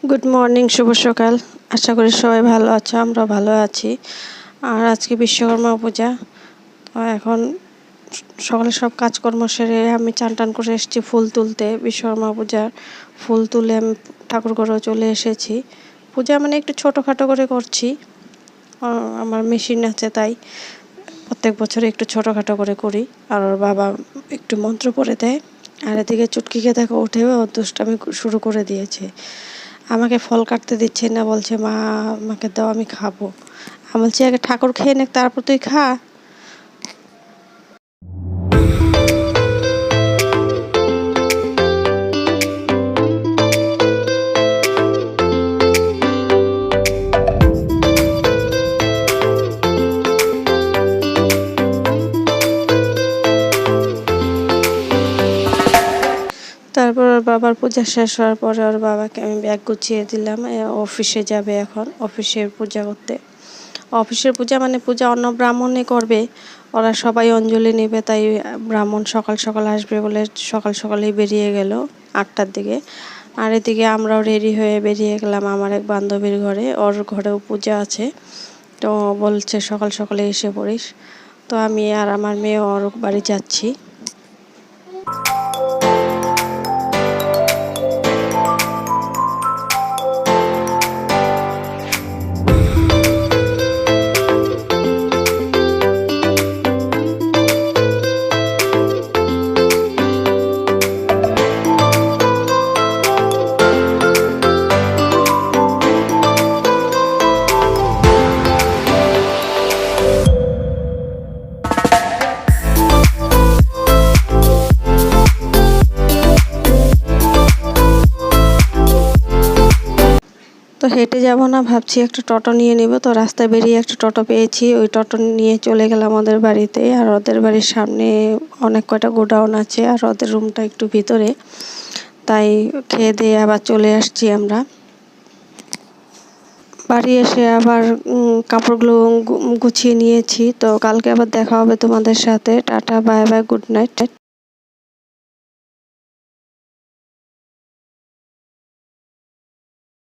Good morning, শুভ সকাল। আশা করি সবাই ভালো আছো, আমরা ভালো আছি। আর আজকে বিশ্বকর্মা পূজা। তো এখন সকালে সব কাজকর্ম সেরে আমি চান টান করে এসেছি ফুল তুলতে। বিশ্বকর্মা পূজার ফুল তুলে আমি ঠাকুর ঘরেও চলে এসেছি। পূজা মানে একটু ছোটোখাটো করে করছি, আমার মেশিন আছে তাই প্রত্যেক বছর একটু ছোটোখাটো করে করি। আর ওর বাবা একটু মন্ত্র পড়ে দেয়। আর এদিকে চুটকিকে দেখো উঠেও ওর দুষ্টামি শুরু করে দিয়েছে। আমাকে ফল কাটতে দিচ্ছে না, বলছে মা আমাকে দাও, আমি খাবো। আমি বলছি আগে ঠাকুর খেয়ে নে, তারপর তুই খা। তারপর ওর বাবার পূজা শেষ হওয়ার পরে ওর বাবাকে আমি ব্যাগ গুছিয়ে দিলাম। অফিসে যাবে, এখন অফিসের পূজা করতে। অফিসের পূজা মানে পূজা অন্য ব্রাহ্মণে করবে, ওরা সবাই অঞ্জলি নেবে, তাই ব্রাহ্মণ সকাল সকাল আসবে বলে সকাল সকালেই বেরিয়ে গেল 8টার দিকে। আর এদিকে আমরাও রেডি হয়ে বেরিয়ে গেলাম আমার এক বান্ধবীর ঘরে, ওর ঘরেও পূজা আছে। তো বলছে সকাল সকালে এসে পড়িস। তো আমি আর আমার মেয়ে ওর বাড়ি যাচ্ছি। তো হেঁটে যাব না, ভাবছি একটা টোটো নিয়ে নিব। তো রাস্তায় বেরিয়ে একটা টোটো পেয়েছি, ওই টোটো নিয়ে চলে গেলাম ওদের বাড়িতে। আর ওদের বাড়ির সামনে অনেক কয়টা গোডাউন আছে, আর ওদের রুমটা একটু ভিতরে, তাই খেয়ে দিয়ে আবার চলে আসছি আমরা। বাড়ি এসে আবার কাপড়গুলো গুছিয়ে নিয়েছি। তো কালকে আবার দেখা হবে তোমাদের সাথে। Tata, bye bye, good night.